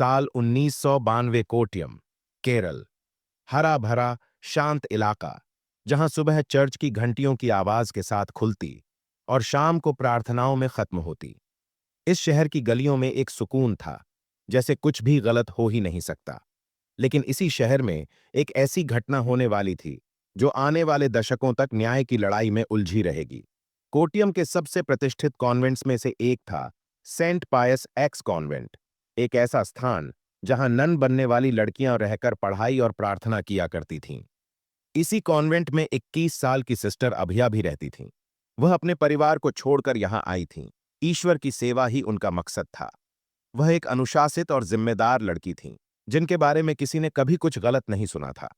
साल 1992 कोट्यम, केरल। हरा भरा शांत इलाका, जहां सुबह चर्च की घंटियों की आवाज के साथ खुलती और शाम को प्रार्थनाओं में खत्म होती। इस शहर की गलियों में एक सुकून था, जैसे कुछ भी गलत हो ही नहीं सकता। लेकिन इसी शहर में एक ऐसी घटना होने वाली थी जो आने वाले दशकों तक न्याय की लड़ाई में उलझी रहेगी। कोटियम के सबसे प्रतिष्ठित कॉन्वेंट्स में से एक था सेंट पायस एक्स कॉन्वेंट, एक ऐसा स्थान जहां नन बनने वाली लड़कियां रहकर पढ़ाई और प्रार्थना किया करती थीं। इसी कॉन्वेंट में 21 साल की सिस्टर अभया भी रहती थीं। वह अपने परिवार को छोड़कर यहां आई थीं। ईश्वर की सेवा ही उनका मकसद था। वह एक अनुशासित और जिम्मेदार लड़की थीं, जिनके बारे में किसी ने कभी कुछ गलत नहीं सुना था।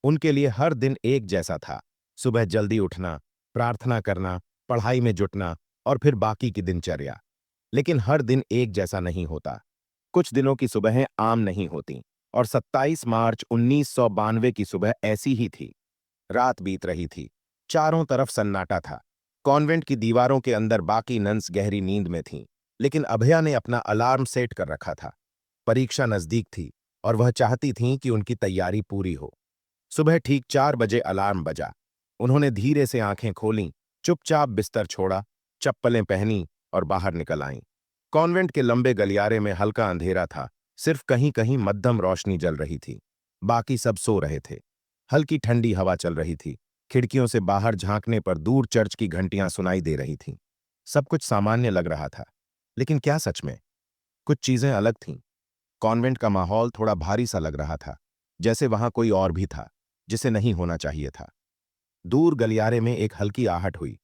उनके लिए हर दिन एक जैसा था। सुबह जल्दी उठना, प्रार्थना करना, पढ़ाई में जुटना और फिर बाकी की दिनचर्या। लेकिन हर दिन एक जैसा नहीं होता। कुछ दिनों की सुबहें आम नहीं होती, और 27 मार्च 1992 की सुबह ऐसी ही थी। रात बीत रही थी। चारों तरफ सन्नाटा था। कॉन्वेंट की दीवारों के अंदर बाकी नन्स गहरी नींद में थीं, लेकिन अभया ने अपना अलार्म सेट कर रखा था। परीक्षा नजदीक थी और वह चाहती थीं कि उनकी तैयारी पूरी हो। सुबह ठीक 4 बजे अलार्म बजा। उन्होंने धीरे से आंखें खोलीं, चुपचाप बिस्तर छोड़ा, चप्पलें पहनी और बाहर निकल आईं। कॉन्वेंट के लंबे गलियारे में हल्का अंधेरा था, सिर्फ कहीं कहीं मध्यम रोशनी जल रही थी। बाकी सब सो रहे थे। हल्की ठंडी हवा चल रही थी। खिड़कियों से बाहर झांकने पर दूर चर्च की घंटियां सुनाई दे रही थीं। सब कुछ सामान्य लग रहा था, लेकिन क्या सच में? कुछ चीजें अलग थीं। कॉन्वेंट का माहौल थोड़ा भारी सा लग रहा था, जैसे वहां कोई और भी था, जिसे नहीं होना चाहिए था। दूर गलियारे में एक हल्की आहट हुई,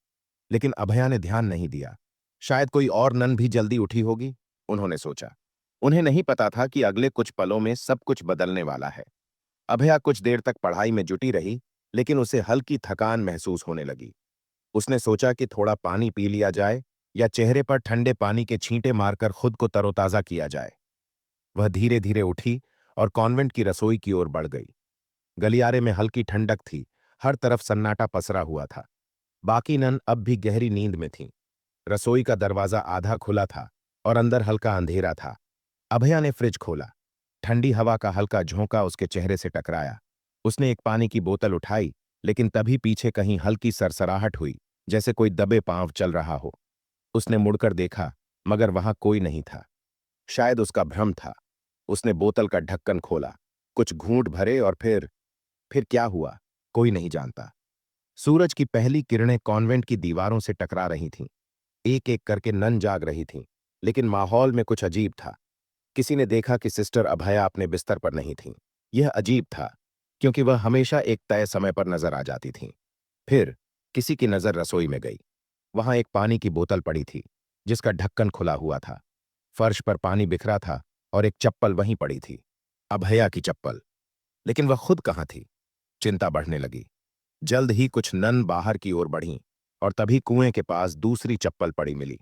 लेकिन अभया ने ध्यान नहीं दिया। शायद कोई और नन भी जल्दी उठी होगी, उन्होंने सोचा। उन्हें नहीं पता था कि अगले कुछ पलों में सब कुछ बदलने वाला है। अभया कुछ देर तक पढ़ाई में जुटी रही, लेकिन उसे हल्की थकान महसूस होने लगी। उसने सोचा कि थोड़ा पानी पी लिया जाए या चेहरे पर ठंडे पानी के छींटे मारकर खुद को तरोताजा किया जाए। वह धीरे धीरे उठी और कॉन्वेंट की रसोई की ओर बढ़ गई। गलियारे में हल्की ठंडक थी, हर तरफ सन्नाटा पसरा हुआ था। बाकी नन अब भी गहरी नींद में थीं। रसोई का दरवाजा आधा खुला था और अंदर हल्का अंधेरा था। अभया ने फ्रिज खोला। ठंडी हवा का हल्का झोंका उसके चेहरे से टकराया। उसने एक पानी की बोतल उठाई, लेकिन तभी पीछे कहीं हल्की सरसराहट हुई, जैसे कोई दबे पांव चल रहा हो। उसने मुड़कर देखा, मगर वहां कोई नहीं था। शायद उसका भ्रम था। उसने बोतल का ढक्कन खोला, कुछ घूंट भरे और फिर क्या हुआ, कोई नहीं जानता। सूरज की पहली किरणें कॉन्वेंट की दीवारों से टकरा रही थीं। एक एक करके नन जाग रही थीं, लेकिन माहौल में कुछ अजीब था। किसी ने देखा कि सिस्टर अभया अपने बिस्तर पर नहीं थीं। यह अजीब था, क्योंकि वह हमेशा एक तय समय पर नजर आ जाती थीं। फिर किसी की नजर रसोई में गई। वहां एक पानी की बोतल पड़ी थी, जिसका ढक्कन खुला हुआ था। फर्श पर पानी बिखरा था और एक चप्पल वहीं पड़ी थी। अभया की चप्पल। लेकिन वह खुद कहाँ थी? चिंता बढ़ने लगी। जल्द ही कुछ नन बाहर की ओर बढ़ीं और तभी कुएं के पास दूसरी चप्पल पड़ी मिली।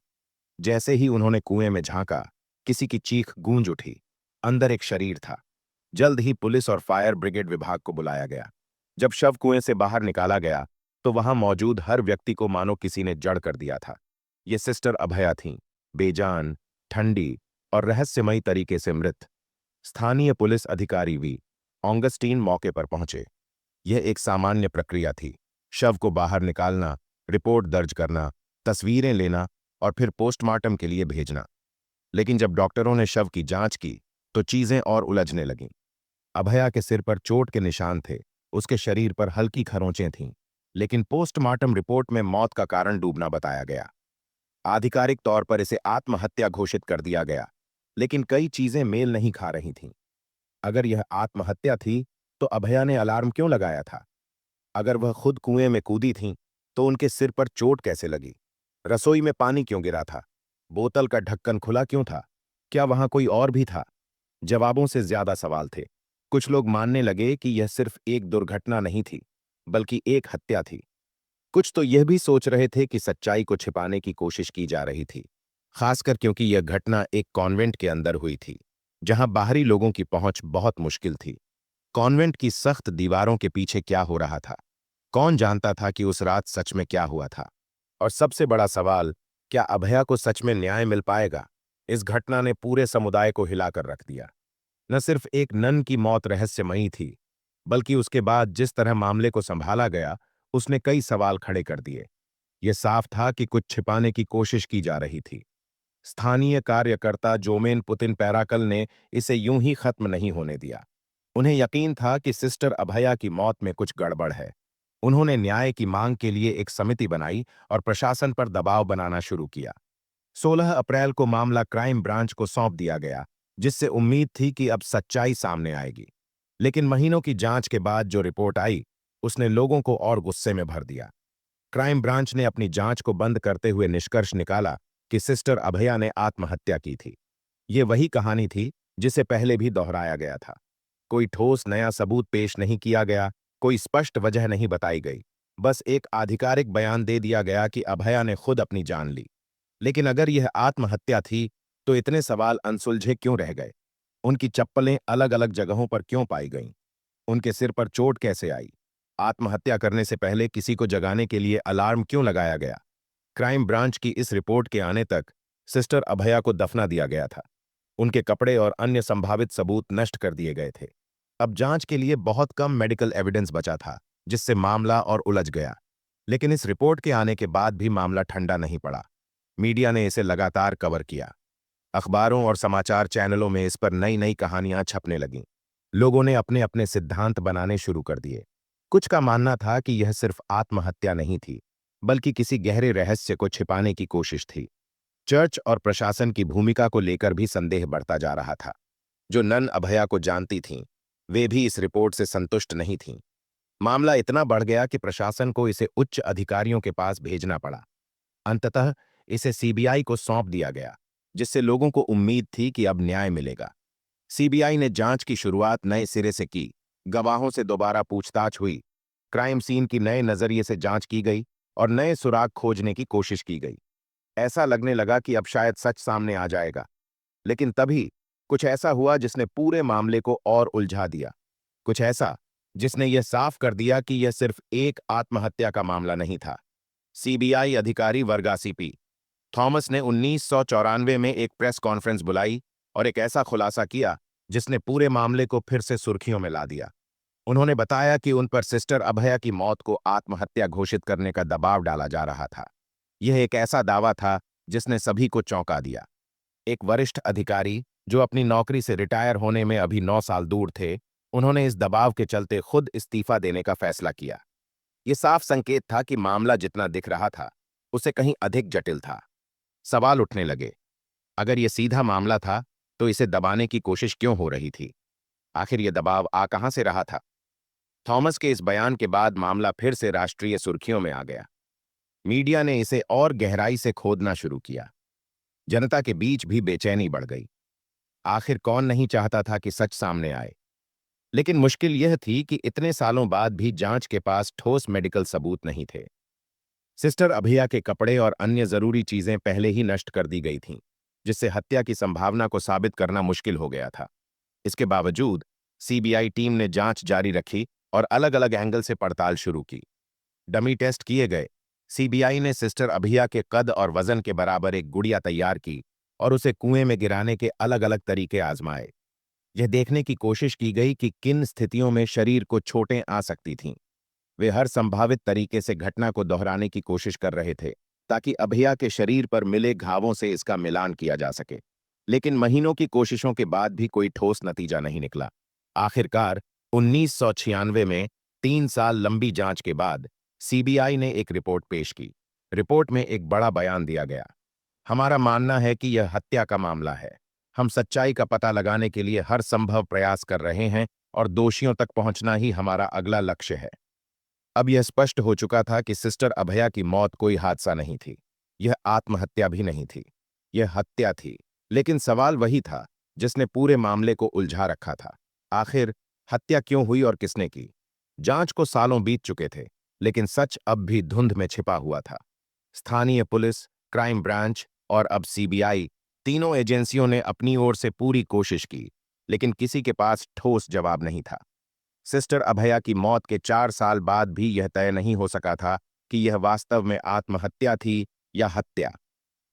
जैसे ही उन्होंने कुएं में झांका, किसी की चीख गूंज उठी। अंदर एक शरीर था। जल्द ही पुलिस और फायर ब्रिगेड विभाग को बुलाया गया। जब शव कुएं से बाहर निकाला गया, तो वहां मौजूद हर व्यक्ति को मानो किसी ने जड़ कर दिया था। ये सिस्टर अभया थीं, बेजान, ठंडी और रहस्यमयी तरीके से मृत। स्थानीय पुलिस अधिकारी वी ऑगस्टीन मौके पर पहुंचे। यह एक सामान्य प्रक्रिया थी। शव को बाहर निकालना, रिपोर्ट दर्ज करना, तस्वीरें लेना और फिर पोस्टमार्टम के लिए भेजना। लेकिन जब डॉक्टरों ने शव की जांच की, तो चीजें और उलझने लगीं। अभया के सिर पर चोट के निशान थे, उसके शरीर पर हल्की खरोंचें थीं, लेकिन पोस्टमार्टम रिपोर्ट में मौत का कारण डूबना बताया गया। आधिकारिक तौर पर इसे आत्महत्या घोषित कर दिया गया, लेकिन कई चीजें मेल नहीं खा रही थीं। अगर यह आत्महत्या थी, तो अभया ने अलार्म क्यों लगाया था? अगर वह खुद कुएं में कूदी थीं, तो उनके सिर पर चोट कैसे लगी? रसोई में पानी क्यों गिरा था? बोतल का ढक्कन खुला क्यों था? क्या वहां कोई और भी था? जवाबों से ज्यादा सवाल थे। कुछ लोग मानने लगे कि यह सिर्फ एक दुर्घटना नहीं थी, बल्कि एक हत्या थी। कुछ तो यह भी सोच रहे थे कि सच्चाई को छिपाने की कोशिश की जा रही थी, खासकर क्योंकि यह घटना एक कॉन्वेंट के अंदर हुई थी, जहां बाहरी लोगों की पहुंच बहुत मुश्किल थी। कॉन्वेंट की सख्त दीवारों के पीछे क्या हो रहा था? कौन जानता था कि उस रात सच में क्या हुआ था? और सबसे बड़ा सवाल, क्या अभया को सच में न्याय मिल पाएगा? इस घटना ने पूरे समुदाय को हिलाकर रख दिया। न सिर्फ एक नन की मौत रहस्यमयी थी, बल्कि उसके बाद जिस तरह मामले को संभाला गया, उसने कई सवाल खड़े कर दिए। यह साफ था कि कुछ छिपाने की कोशिश की जा रही थी। स्थानीय कार्यकर्ता जोमेन पुतिन पैराकल ने इसे यूं ही खत्म नहीं होने दिया। उन्हें यकीन था कि सिस्टर अभया की मौत में कुछ गड़बड़ है। उन्होंने न्याय की मांग के लिए एक समिति बनाई और प्रशासन पर दबाव बनाना शुरू किया। 16 अप्रैल को मामला क्राइम ब्रांच को सौंप दिया गया, जिससे उम्मीद थी कि अब सच्चाई सामने आएगी। लेकिन महीनों की जांच के बाद जो रिपोर्ट आई, उसने लोगों को और गुस्से में भर दिया। क्राइम ब्रांच ने अपनी जांच को बंद करते हुए निष्कर्ष निकाला कि सिस्टर अभया ने आत्महत्या की थी। ये वही कहानी थी जिसे पहले भी दोहराया गया था। कोई ठोस नया सबूत पेश नहीं किया गया, कोई स्पष्ट वजह नहीं बताई गई। बस एक आधिकारिक बयान दे दिया गया कि अभया ने खुद अपनी जान ली। लेकिन अगर यह आत्महत्या थी, तो इतने सवाल अनसुलझे क्यों रह गए? उनकी चप्पलें अलग-अलग जगहों पर क्यों पाई गईं? उनके सिर पर चोट कैसे आई? आत्महत्या करने से पहले किसी को जगाने के लिए अलार्म क्यों लगाया गया? क्राइम ब्रांच की इस रिपोर्ट के आने तक सिस्टर अभया को दफना दिया गया था। उनके कपड़े और अन्य संभावित सबूत नष्ट कर दिए गए थे। अब जांच के लिए बहुत कम मेडिकल एविडेंस बचा था, जिससे मामला और उलझ गया। लेकिन इस रिपोर्ट के आने के बाद भी मामला ठंडा नहीं पड़ा। मीडिया ने इसे लगातार कवर किया। अखबारों और समाचार चैनलों में इस पर नई नई कहानियां छपने लगीं। लोगों ने अपने अपने सिद्धांत बनाने शुरू कर दिए। कुछ का मानना था कि यह सिर्फ आत्महत्या नहीं थी, बल्कि किसी गहरे रहस्य को छिपाने की कोशिश थी। चर्च और प्रशासन की भूमिका को लेकर भी संदेह बढ़ता जा रहा था। जो नन अभया को जानती थीं, वे भी इस रिपोर्ट से संतुष्ट नहीं थीं। मामला इतना बढ़ गया कि प्रशासन को इसे उच्च अधिकारियों के पास भेजना पड़ा। अंततः इसे सीबीआई को सौंप दिया गया, जिससे लोगों को उम्मीद थी कि अब न्याय मिलेगा। सीबीआई ने जांच की शुरुआत नए सिरे से की। गवाहों से दोबारा पूछताछ हुई, क्राइम सीन की नए नजरिए से जांच की गई और नए सुराग खोजने की कोशिश की गई। ऐसा लगने लगा कि अब शायद सच सामने आ जाएगा। लेकिन तभी कुछ ऐसा हुआ जिसने पूरे मामले को और उलझा दिया। कुछ ऐसा जिसने यह साफ कर दिया कि यह सिर्फ एक आत्महत्या का मामला नहीं था। सीबीआई अधिकारी वर्गा सीपी थॉमस ने 1994 में एक प्रेस कॉन्फ्रेंस बुलाई और एक ऐसा खुलासा किया जिसने पूरे मामले को फिर से सुर्खियों में ला दिया। उन्होंने बताया कि उन पर सिस्टर अभया की मौत को आत्महत्या घोषित करने का दबाव डाला जा रहा था। यह एक ऐसा दावा था जिसने सभी को चौंका दिया। एक वरिष्ठ अधिकारी जो अपनी नौकरी से रिटायर होने में अभी 9 साल दूर थे, उन्होंने इस दबाव के चलते खुद इस्तीफा देने का फैसला किया। यह साफ संकेत था कि मामला जितना दिख रहा था, उससे कहीं अधिक जटिल था। सवाल उठने लगे, अगर यह सीधा मामला था, तो इसे दबाने की कोशिश क्यों हो रही थी? आखिर यह दबाव आ कहां से रहा था? थॉमस के इस बयान के बाद मामला फिर से राष्ट्रीय सुर्खियों में आ गया। मीडिया ने इसे और गहराई से खोदना शुरू किया। जनता के बीच भी बेचैनी बढ़ गई। आखिर कौन नहीं चाहता था कि सच सामने आए? लेकिन मुश्किल यह थी कि इतने सालों बाद भी जांच के पास ठोस मेडिकल सबूत नहीं थे। सिस्टर अभया के कपड़े और अन्य जरूरी चीजें पहले ही नष्ट कर दी गई थीं, जिससे हत्या की संभावना को साबित करना मुश्किल हो गया था। इसके बावजूद सीबीआई टीम ने जांच जारी रखी और अलग-अलग एंगल से पड़ताल शुरू की। डमी टेस्ट किए गए। सीबीआई ने सिस्टर अभया के कद और वजन के बराबर एक गुड़िया तैयार की और उसे कुएं में गिराने के अलग-अलग तरीके आजमाए। यह देखने की कोशिश की गई कि किन स्थितियों में शरीर को चोटें आ सकती थीं। वे हर संभावित तरीके से घटना को दोहराने की कोशिश कर रहे थे, ताकि अभया के शरीर पर मिले घावों से इसका मिलान किया जा सके। लेकिन महीनों की कोशिशों के बाद भी कोई ठोस नतीजा नहीं निकला। आखिरकार 1996 में 3 साल लंबी जांच के बाद सीबीआई ने एक रिपोर्ट पेश की। रिपोर्ट में एक बड़ा बयान दिया गया। हमारा मानना है कि यह हत्या का मामला है। हम सच्चाई का पता लगाने के लिए हर संभव प्रयास कर रहे हैं और दोषियों तक पहुंचना ही हमारा अगला लक्ष्य है। अब यह स्पष्ट हो चुका था कि सिस्टर अभया की मौत कोई हादसा नहीं थी। यह आत्महत्या भी नहीं थी। यह हत्या थी। लेकिन सवाल वही था जिसने पूरे मामले को उलझा रखा था। आखिर हत्या क्यों हुई और किसने की? जांच को सालों बीत चुके थे, लेकिन सच अब भी धुंध में छिपा हुआ था। स्थानीय पुलिस, क्राइम ब्रांच और अब सीबीआई, तीनों एजेंसियों ने अपनी ओर से पूरी कोशिश की, लेकिन किसी के पास ठोस जवाब नहीं था। सिस्टर अभया की मौत के 4 साल बाद भी यह तय नहीं हो सका था कि यह वास्तव में आत्महत्या थी या हत्या।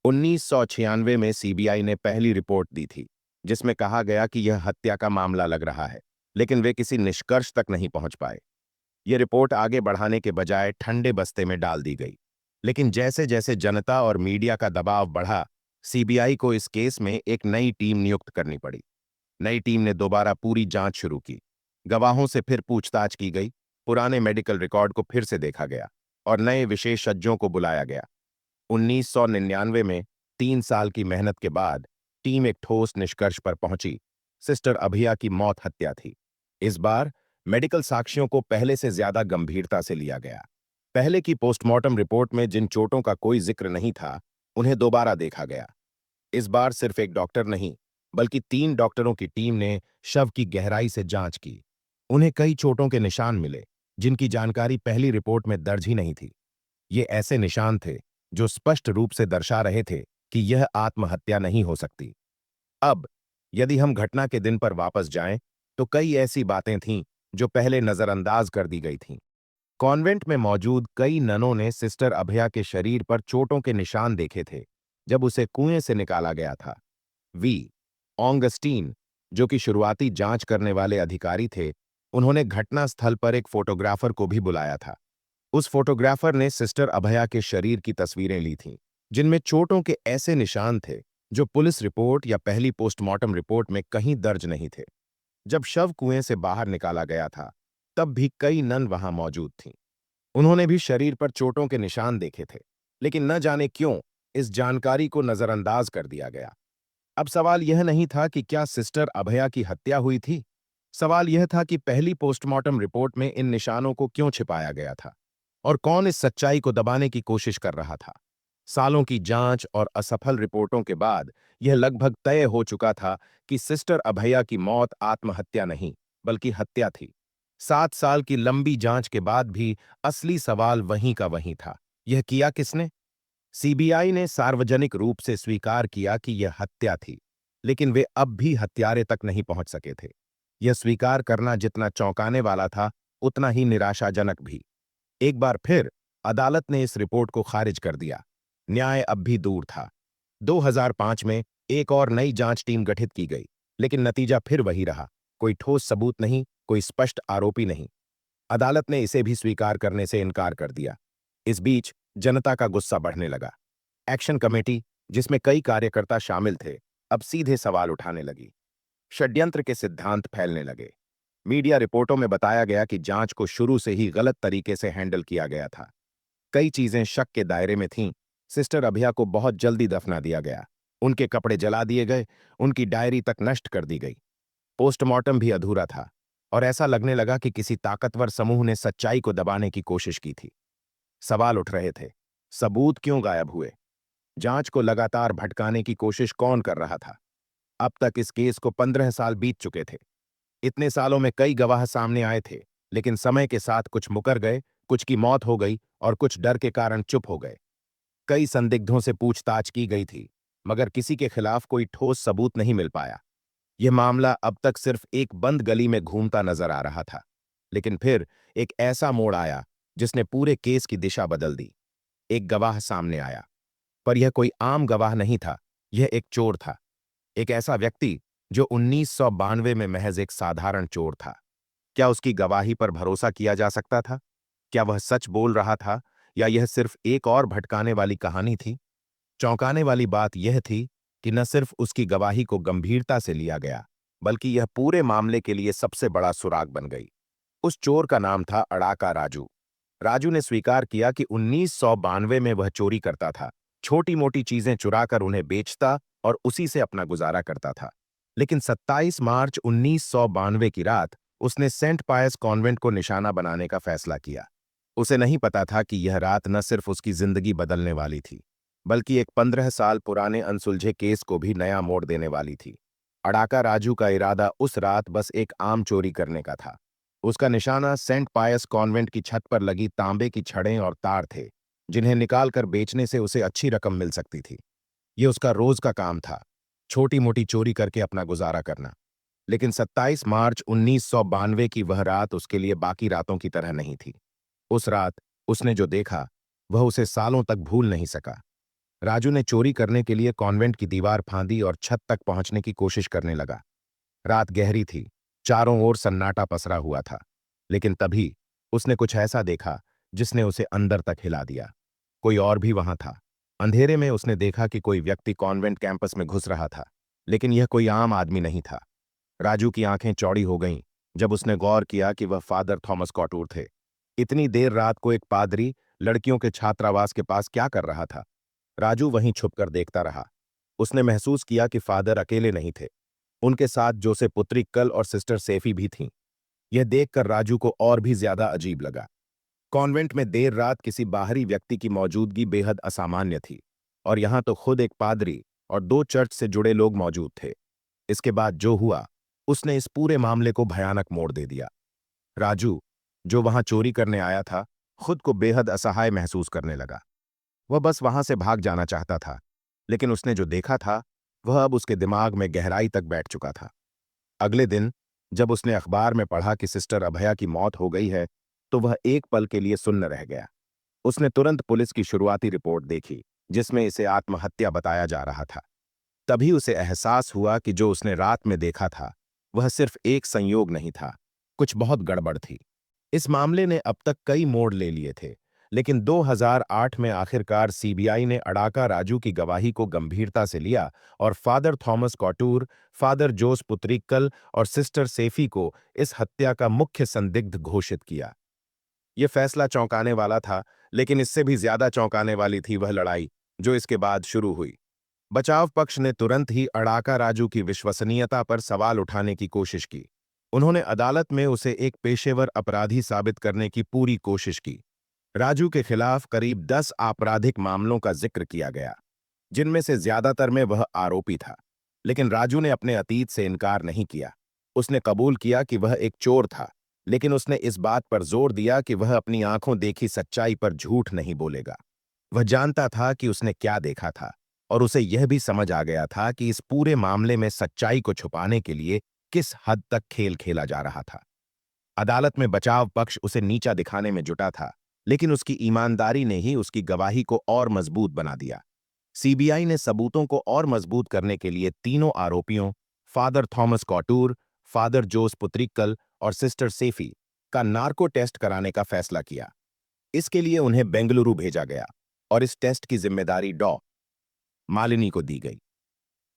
1996 में सीबीआई ने पहली रिपोर्ट दी थी। जिसमें कहा गया कि यह हत्या का मामला लग रहा है, लेकिन वे किसी निष्कर्ष तक नहीं पहुंच पाए। ये रिपोर्ट आगे बढ़ाने के बजाय ठंडे बस्ते में डाल दी गई। लेकिन जैसे जैसे जनता और मीडिया का दबाव बढ़ा, सीबीआई को इस केस में एक नई टीम नियुक्त करनी पड़ी। नई टीम ने दोबारा पूरी जांच शुरू की। गवाहों से फिर पूछताछ की गई, पुराने मेडिकल रिकॉर्ड को फिर से देखा गया और नए विशेषज्ञों को बुलाया गया। 1999 में 3 साल की मेहनत के बाद टीम एक ठोस निष्कर्ष पर पहुंची। सिस्टर अभिया की मौत हत्या थी। इस बार मेडिकल साक्ष्यों को पहले से ज्यादा गंभीरता से लिया गया। पहले की पोस्टमार्टम रिपोर्ट में जिन चोटों का कोई जिक्र नहीं था, उन्हें दोबारा देखा गया। इस बार सिर्फ एक डॉक्टर नहीं, बल्कि 3 डॉक्टरों की टीम ने शव की गहराई से जांच की। उन्हें कई चोटों के निशान मिले, जिनकी जानकारी पहली रिपोर्ट में दर्ज ही नहीं थी। ये ऐसे निशान थे जो स्पष्ट रूप से दर्शा रहे थे कि यह आत्महत्या नहीं हो सकती। अब यदि हम घटना के दिन पर वापस जाएं, तो कई ऐसी बातें थीं जो पहले नजरअंदाज कर दी गई थीं। कॉन्वेंट में मौजूद कई ननों ने सिस्टर अभया के शरीर पर चोटों के निशान देखे थे जब उसे कुएं से निकाला गया था। वी ऑगस्टीन, जो कि शुरुआती जांच करने वाले अधिकारी थे, उन्होंने घटनास्थल पर एक फोटोग्राफर को भी बुलाया था। उस फोटोग्राफर ने सिस्टर अभया के शरीर की तस्वीरें ली थीं, जिनमें चोटों के ऐसे निशान थे जो पुलिस रिपोर्ट या पहली पोस्टमार्टम रिपोर्ट में कहीं दर्ज नहीं थे। जब शव कुएं से बाहर निकाला गया था, तब भी कई नन वहां मौजूद थीं। उन्होंने भी शरीर पर चोटों के निशान देखे थे, लेकिन न जाने क्यों इस जानकारी को नजरअंदाज कर दिया गया। अब सवाल यह नहीं था कि क्या सिस्टर अभया की हत्या हुई थी। सवाल यह था कि पहली पोस्टमार्टम रिपोर्ट में इन निशानों को क्यों छिपाया गया था और कौन इस सच्चाई को दबाने की कोशिश कर रहा था। सालों की जांच और असफल रिपोर्टों के बाद यह लगभग तय हो चुका था कि सिस्टर अभया की मौत आत्महत्या नहीं, बल्कि हत्या थी। 7 साल की लंबी जांच के बाद भी असली सवाल वहीं का वहीं था। यह किया किसने? सीबीआई ने सार्वजनिक रूप से स्वीकार किया कि यह हत्या थी, लेकिन वे अब भी हत्यारे तक नहीं पहुंच सके थे। यह स्वीकार करना जितना चौंकाने वाला था, उतना ही निराशाजनक भी। एक बार फिर अदालत ने इस रिपोर्ट को खारिज कर दिया। न्याय अब भी दूर था। 2005 में एक और नई जांच टीम गठित की गई, लेकिन नतीजा फिर वही रहा। कोई ठोस सबूत नहीं, कोई स्पष्ट आरोपी नहीं। अदालत ने इसे भी स्वीकार करने से इनकार कर दिया। इस बीच जनता का गुस्सा बढ़ने लगा। एक्शन कमेटी, जिसमें कई कार्यकर्ता शामिल थे, अब सीधे सवाल उठाने लगी। षड्यंत्र के सिद्धांत फैलने लगे। मीडिया रिपोर्टों में बताया गया कि जांच को शुरू से ही गलत तरीके से हैंडल किया गया था। कई चीजें शक के दायरे में थीं। सिस्टर अभिया को बहुत जल्दी दफना दिया गया। उनके कपड़े जला दिए गए, उनकी डायरी तक नष्ट कर दी गई। पोस्टमार्टम भी अधूरा था और ऐसा लगने लगा कि किसी ताकतवर समूह ने सच्चाई को दबाने की कोशिश की थी। सवाल उठ रहे थे, सबूत क्यों गायब हुए? जांच को लगातार भटकाने की कोशिश कौन कर रहा था? अब तक इस केस को 15 साल बीत चुके थे। इतने सालों में कई गवाह सामने आए थे, लेकिन समय के साथ कुछ मुकर गए, कुछ की मौत हो गई और कुछ डर के कारण चुप हो गए। कई संदिग्धों से पूछताछ की गई थी, मगर किसी के खिलाफ कोई ठोस सबूत नहीं मिल पाया। यह मामला अब तक सिर्फ एक बंद गली में घूमता नजर आ रहा था। लेकिन फिर एक ऐसा मोड़ आया जिसने पूरे केस की दिशा बदल दी। एक गवाह सामने आया, पर यह कोई आम गवाह नहीं था। यह एक चोर था। एक ऐसा व्यक्ति जो 1992 में महज एक साधारण चोर था। क्या उसकी गवाही पर भरोसा किया जा सकता था? क्या वह सच बोल रहा था या यह सिर्फ एक और भटकाने वाली कहानी थी? चौंकाने वाली बात यह थी कि न सिर्फ उसकी गवाही को गंभीरता से लिया गया, बल्कि यह पूरे मामले के लिए सबसे बड़ा सुराग बन गई। उस चोर का नाम था अड़ाका राजू। राजू ने स्वीकार किया कि 1992 में वह चोरी करता था, छोटी मोटी चीजें चुराकर उन्हें बेचता और उसी से अपना गुजारा करता था। लेकिन 27 मार्च 1992 की रात उसने सेंट पायस कॉन्वेंट को निशाना बनाने का फैसला किया। उसे नहीं पता था कि यह रात न सिर्फ उसकी जिंदगी बदलने वाली थी, बल्कि एक 15 साल पुराने अनसुलझे केस को भी नया मोड़ देने वाली थी। अड़ाका राजू का इरादा उस रात बस एक आम चोरी करने का था। उसका निशाना सेंट पायस कॉन्वेंट की छत पर लगी तांबे की छड़ें और तार थे, जिन्हें निकालकर बेचने से उसे अच्छी रकम मिल सकती थी। ये उसका रोज का काम था, छोटी मोटी चोरी करके अपना गुजारा करना। लेकिन 27 मार्च 1992 की वह रात उसके लिए बाकी रातों की तरह नहीं थी। उस रात उसने जो देखा, वह उसे सालों तक भूल नहीं सका। राजू ने चोरी करने के लिए कॉन्वेंट की दीवार फांदी और छत तक पहुंचने की कोशिश करने लगा। रात गहरी थी, चारों ओर सन्नाटा पसरा हुआ था। लेकिन तभी उसने कुछ ऐसा देखा जिसने उसे अंदर तक हिला दिया। कोई और भी वहां था। अंधेरे में उसने देखा कि कोई व्यक्ति कॉन्वेंट कैंपस में घुस रहा था, लेकिन यह कोई आम आदमी नहीं था। राजू की आंखें चौड़ी हो गईं जब उसने गौर किया कि वह फादर थॉमस कॉटूर थे। इतनी देर रात को एक पादरी लड़कियों के छात्रावास के पास क्या कर रहा था? राजू वहीं छुपकर देखता रहा। उसने महसूस किया कि फादर अकेले नहीं थे। उनके साथ जोसेफ पुत्रिक्कल और सिस्टर सेफी भी थीं। यह देखकर राजू को और भी ज्यादा अजीब लगा। कॉन्वेंट में देर रात किसी बाहरी व्यक्ति की मौजूदगी बेहद असामान्य थी, और यहां तो खुद एक पादरी और दो चर्च से जुड़े लोग मौजूद थे। इसके बाद जो हुआ, उसने इस पूरे मामले को भयानक मोड़ दे दिया। राजू, जो वहां चोरी करने आया था, खुद को बेहद असहाय महसूस करने लगा। वह बस वहां से भाग जाना चाहता था, लेकिन उसने जो देखा था, वह अब उसके दिमाग में गहराई तक बैठ चुका था। अगले दिन जब उसने अखबार में पढ़ा कि सिस्टर अभया की मौत हो गई है, तो वह एक पल के लिए सुन्न रह गया। उसने तुरंत पुलिस की शुरुआती रिपोर्ट देखी, जिसमें इसे आत्महत्या बताया जा रहा था। तभी उसे एहसास हुआ कि जो उसने रात में देखा था, वह सिर्फ एक संयोग नहीं था, कुछ बहुत गड़बड़ थी। इस मामले ने अब तक कई मोड़ ले लिए थे, लेकिन 2008 में आखिरकार सीबीआई ने अडाका राजू की गवाही को गंभीरता से लिया और फादर थॉमस कॉटूर, फादर जोस पुत्रिक्कल और सिस्टर सेफी को इस हत्या का मुख्य संदिग्ध घोषित किया। यह फैसला चौंकाने वाला था, लेकिन इससे भी ज्यादा चौंकाने वाली थी वह लड़ाई जो इसके बाद शुरू हुई। बचाव पक्ष ने तुरंत ही अडाका राजू की विश्वसनीयता पर सवाल उठाने की कोशिश की। उन्होंने अदालत में उसे एक पेशेवर अपराधी साबित करने की पूरी कोशिश की। राजू के खिलाफ करीब 10 आपराधिक मामलों का जिक्र किया गया, जिनमें से ज्यादातर में वह आरोपी था। लेकिन राजू ने अपने अतीत से इनकार नहीं किया। उसने कबूल किया कि वह एक चोर था, लेकिन उसने इस बात पर जोर दिया कि वह अपनी आंखों देखी सच्चाई पर झूठ नहीं बोलेगा। वह जानता था कि उसने क्या देखा था, और उसे यह भी समझ आ गया था कि इस पूरे मामले में सच्चाई को छुपाने के लिए किस हद तक खेल खेला जा रहा था। अदालत में बचाव पक्ष उसे नीचा दिखाने में जुटा था, लेकिन उसकी ईमानदारी ने ही उसकी गवाही को और मजबूत बना दिया। सीबीआई ने सबूतों को और मजबूत करने के लिए तीनों आरोपियों, फादर थॉमस कॉटूर, फादर जोस पुत्रिक्कल और सिस्टर सेफी, का नार्को टेस्ट कराने का फैसला किया। इसके लिए उन्हें बेंगलुरु भेजा गया, और इस टेस्ट की जिम्मेदारी डॉ. मालिनी को दी गई।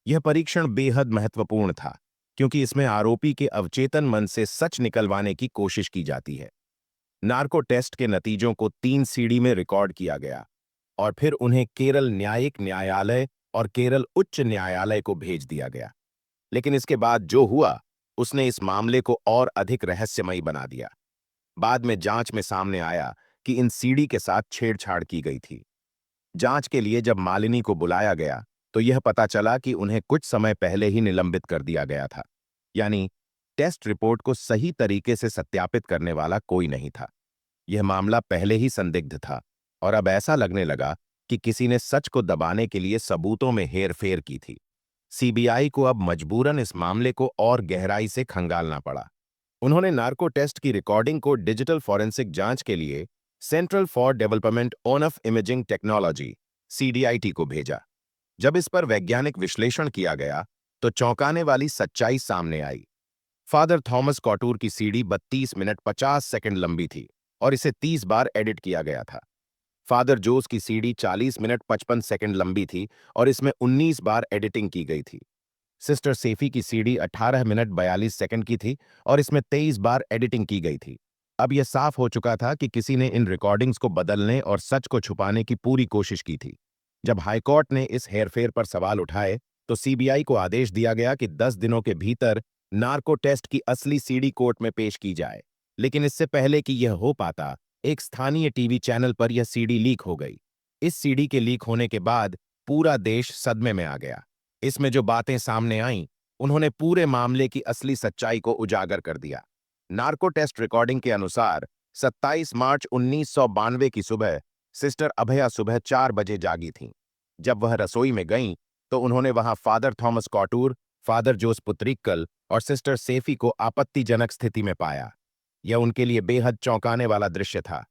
यह परीक्षण बेहद महत्वपूर्ण था, क्योंकि इसमें आरोपी के अवचेतन मन से सच निकलवाने की कोशिश की जाती है। नार्को टेस्ट के नतीजों को 3 सीडी में रिकॉर्ड किया गया, और फिर उन्हें केरल न्यायिक न्यायालय और केरल उच्च न्यायालय को भेज दिया गया। लेकिन इसके बाद जो हुआ, उसने इस मामले को और अधिक रहस्यमयी बना दिया। बाद में जांच में सामने आया कि इन सीडी के साथ छेड़छाड़ की गई थी। जांच के लिए जब मालिनी को बुलाया गया, तो यह पता चला कि उन्हें कुछ समय पहले ही निलंबित कर दिया गया था। यानी टेस्ट रिपोर्ट को सही तरीके से सत्यापित करने वाला कोई नहीं था। यह मामला पहले ही संदिग्ध था, और अब ऐसा लगने लगा कि किसी ने सच को दबाने के लिए सबूतों में हेरफेर की थी। सीबीआई को अब मजबूरन इस मामले को और गहराई से खंगालना पड़ा। उन्होंने नार्को टेस्ट की रिकॉर्डिंग को डिजिटल फॉरेंसिक जांच के लिए central for development of imaging technology CDIT को भेजा। जब इस पर वैज्ञानिक विश्लेषण किया गया, तो चौंकाने वाली सच्चाई सामने आई। फादर थॉमस कॉटूर की सीडी 32 मिनट 50 सेकंड लंबी थी, और इसे 30 बार एडिट किया गया था। फादर जोस की सीडी 40 मिनट 55 सेकंड लंबी थी, और इसमें 19 बार एडिटिंग की गई थी। सिस्टर सेफी की सीडी 18 मिनट 42 सेकंड की थी, और इसमें 23 बार एडिटिंग की गई थी। अब यह साफ हो चुका था कि किसी ने इन रिकॉर्डिंग्स को बदलने और सच को छुपाने की पूरी कोशिश की थी। जब हाईकोर्ट ने इस हेरफेर पर सवाल उठाए, तो सीबीआई को आदेश दिया गया कि 10 दिनों के भीतर नार्को टेस्ट की असली सीडी कोर्ट में पेश की जाए। लेकिन इससे पहले कि यह हो पाता, एक स्थानीय टीवी चैनल पर यह सीडी लीक हो गई। इस सीडी के लीक होने के बाद पूरा देश सदमे में आ गया। इसमें जो बातें सामने आईं, उन्होंने पूरे मामले की असली सच्चाई को उजागर कर दिया। नार्को टेस्ट रिकॉर्डिंग के अनुसार 27 मार्च 1992 की सुबह सिस्टर अभया सुबह 4 बजे जागी थीं। जब वह रसोई में गईं, तो उन्होंने वहां फादर थॉमस कॉटूर, फादर जोस पुत्रिक्कल और सिस्टर सेफी को आपत्तिजनक स्थिति में पाया। यह उनके लिए बेहद चौंकाने वाला दृश्य था।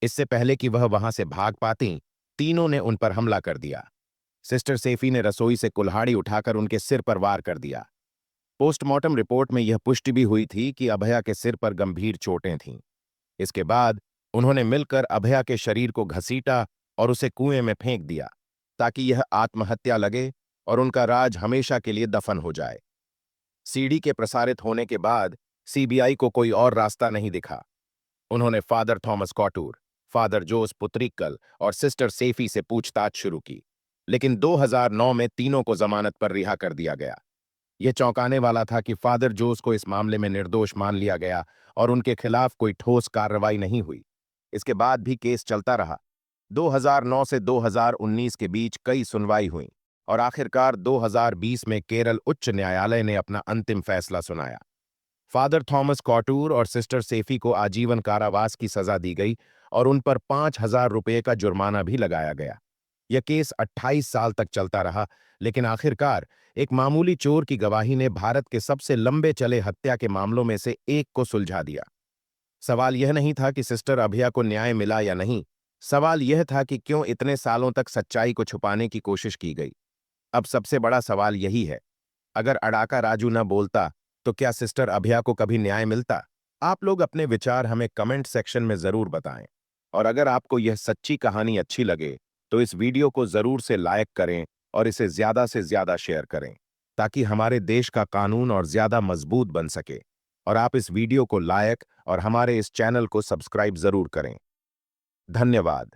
इससे पहले कि वह वहां से भाग पातीं, तीनों ने उन पर हमला कर दिया। सिस्टर सेफी ने रसोई से कुल्हाड़ी उठाकर उनके सिर पर वार कर दिया। पोस्टमार्टम रिपोर्ट में यह पुष्टि भी हुई थी कि अभया के सिर पर गंभीर चोटें थीं। इसके बाद उन्होंने मिलकर अभया के शरीर को घसीटा और उसे कुएं में फेंक दिया, ताकि यह आत्महत्या लगे और उनका राज हमेशा के लिए दफन हो जाए। सीडी के प्रसारित होने के बाद सीबीआई को कोई और रास्ता नहीं दिखा। उन्होंने फादर थॉमस कॉटूर, फादर जोस पुत्रिकल और सिस्टर सेफी से पूछताछ शुरू की, लेकिन 2009 में तीनों को जमानत पर रिहा कर दिया गया। यह चौंकाने वाला था कि फादर जोस को इस मामले में निर्दोष मान लिया गया और उनके खिलाफ कोई ठोस कार्रवाई नहीं हुई। इसके बाद भी केस चलता रहा। 2009 से 2019 के बीच कई सुनवाई हुई और आखिरकार 2020 में केरल उच्च न्यायालय ने अपना अंतिम फैसला सुनाया। फादर थॉमस कॉटूर और सिस्टर सेफी को आजीवन कारावास की सजा दी गई और उन पर 5,000 रुपये का जुर्माना भी लगाया गया। यह केस 28 साल तक चलता रहा, लेकिन आखिरकार एक मामूली चोर की गवाही ने भारत के सबसे लंबे चले हत्या के मामलों में से एक को सुलझा दिया। सवाल यह नहीं था कि सिस्टर अभया को न्याय मिला या नहीं, सवाल यह था कि क्यों इतने सालों तक सच्चाई को छुपाने की कोशिश की गई। अब सबसे बड़ा सवाल यही है, अगर अड़ाका राजू न बोलता तो क्या सिस्टर अभया को कभी न्याय मिलता? आप लोग अपने विचार हमें कमेंट सेक्शन में जरूर बताएं। और अगर आपको यह सच्ची कहानी अच्छी लगे तो इस वीडियो को जरूर से लाइक करें और इसे ज्यादा से ज्यादा शेयर करें, ताकि हमारे देश का कानून और ज्यादा मजबूत बन सके। और आप इस वीडियो को लाइक और हमारे इस चैनल को सब्सक्राइब जरूर करें। धन्यवाद।